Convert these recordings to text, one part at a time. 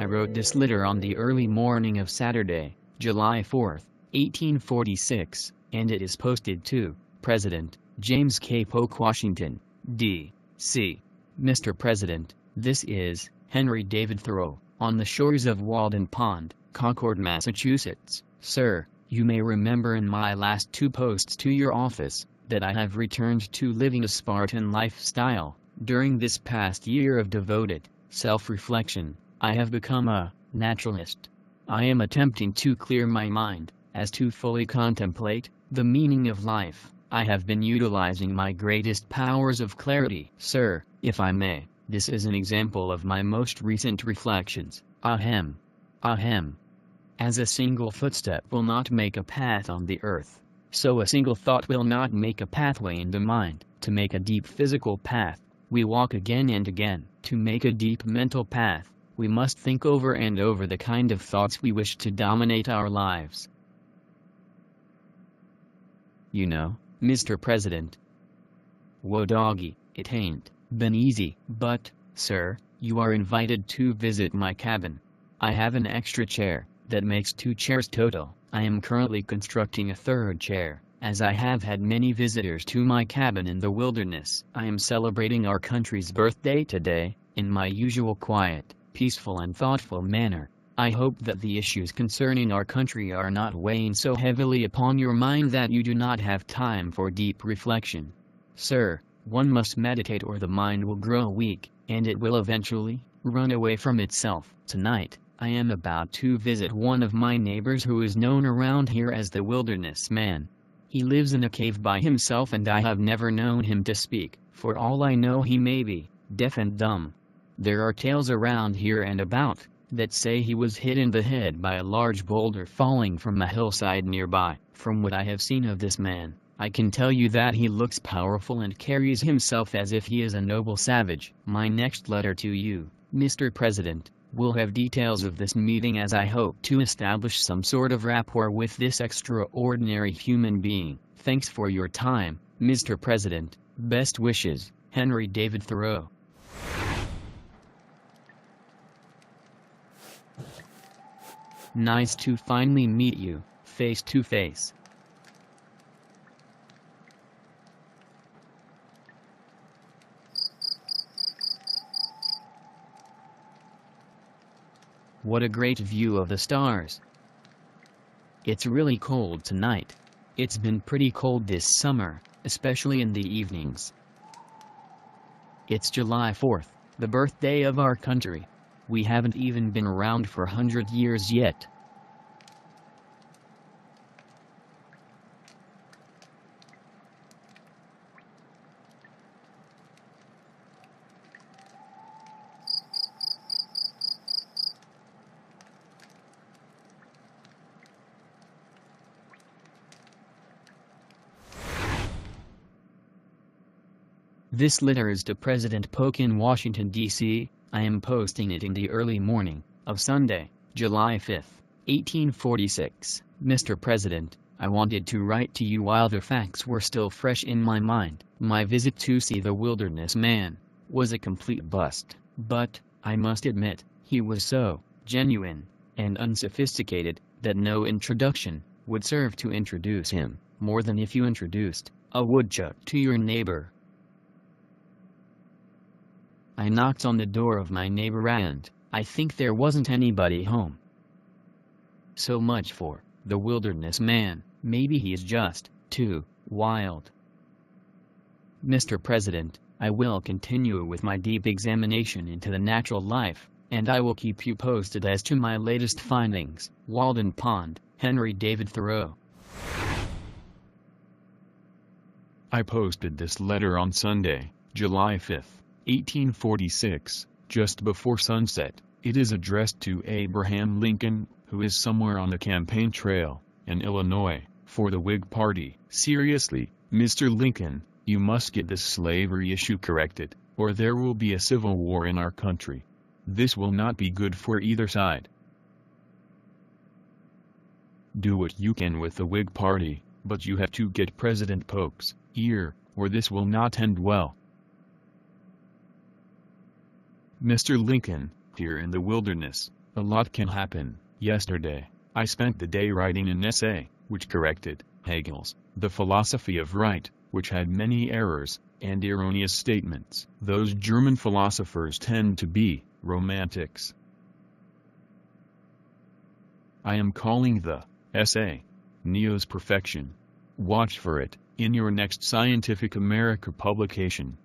I wrote this letter on the early morning of Saturday, July 4, 1846, and it is posted to President James K. Polk, Washington, D.C. Mr. President, this is Henry David Thoreau, on the shores of Walden Pond, Concord, Massachusetts. Sir, you may remember in my last 2 posts to your office that I have returned to living a Spartan lifestyle. During this past year of devoted self-reflection, I have become a naturalist. I am attempting to clear my mind, as to fully contemplate the meaning of life. I have been utilizing my greatest powers of clarity. Sir, if I may, this is an example of my most recent reflections. Ahem. Ahem. As a single footstep will not make a path on the earth, so a single thought will not make a pathway in the mind. To make a deep physical path, we walk again and again. To make a deep mental path, we must think over and over the kind of thoughts we wish to dominate our lives. You know, Mr. President. Whoa doggy, it ain't been easy, but, sir, you are invited to visit my cabin. I have an extra chair, that makes 2 chairs total. I am currently constructing a 3rd chair, as I have had many visitors to my cabin in the wilderness. I am celebrating our country's birthday today, in my usual quiet, peaceful and thoughtful manner. I hope that the issues concerning our country are not weighing so heavily upon your mind that you do not have time for deep reflection. Sir, one must meditate or the mind will grow weak, and it will eventually run away from itself. Tonight, I am about to visit one of my neighbors who is known around here as the Wilderness Man. He lives in a cave by himself and I have never known him to speak. For all I know, he may be deaf and dumb. There are tales around here and about that say he was hit in the head by a large boulder falling from a hillside nearby. From what I have seen of this man, I can tell you that he looks powerful and carries himself as if he is a noble savage. My next letter to you, Mr. President, will have details of this meeting, as I hope to establish some sort of rapport with this extraordinary human being. Thanks for your time, Mr. President. Best wishes, Henry David Thoreau. Nice to finally meet you, face to face. What a great view of the stars. It's really cold tonight. It's been pretty cold this summer, especially in the evenings. It's July 4th, the birthday of our country. We haven't even been around for 100 years yet. This letter is to President Polk in Washington, D.C. I am posting it in the early morning of Sunday, July 5, 1846. Mr. President, I wanted to write to you while the facts were still fresh in my mind. My visit to see the Wilderness Man was a complete bust, but, I must admit, he was so genuine and unsophisticated that no introduction would serve to introduce him more than if you introduced a woodchuck to your neighbor. I knocked on the door of my neighbor and I think there wasn't anybody home. So much for the Wilderness Man. Maybe he is just too wild. Mr. President, I will continue with my deep examination into the natural life, and I will keep you posted as to my latest findings. Walden Pond, Henry David Thoreau. I posted this letter on Sunday, July 5th. 1846, just before sunset. It is addressed to Abraham Lincoln, who is somewhere on the campaign trail, in Illinois, for the Whig Party. Seriously, Mr. Lincoln, you must get this slavery issue corrected, or there will be a civil war in our country. This will not be good for either side. Do what you can with the Whig Party, but you have to get President Polk's ear, or this will not end well. Mr. Lincoln, here in the wilderness, A lot can happen. Yesterday, I spent the day writing an essay, which corrected Hegel's The Philosophy of Right, which had many errors and erroneous statements. Those German philosophers tend to be romantics. I am calling the essay Neo's Perfection. Watch for it in your next Scientific America publication.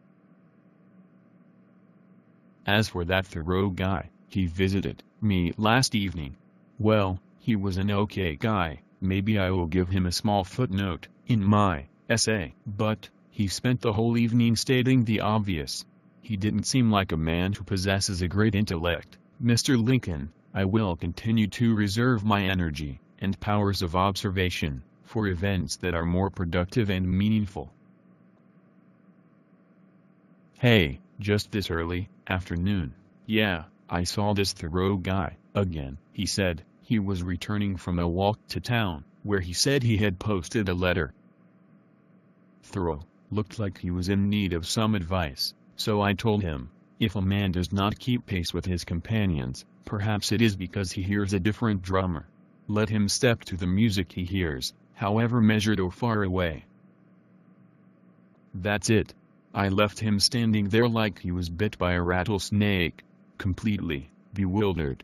As for that Thoreau guy, he visited me last evening. Well, he was an okay guy. Maybe I will give him a small footnote in my essay. But he spent the whole evening stating the obvious. He didn't seem like a man who possesses a great intellect. Mr. Lincoln, I will continue to reserve my energy and powers of observation for events that are more productive and meaningful. Hey, just this early afternoon. Yeah, I saw this Thoreau guy again. He said he was returning from a walk to town, where he said he had posted a letter. Thoreau looked like he was in need of some advice, so I told him, if a man does not keep pace with his companions, perhaps it is because he hears a different drummer. Let him step to the music he hears, however measured or far away. That's it. I left him standing there like he was bit by a rattlesnake, completely bewildered.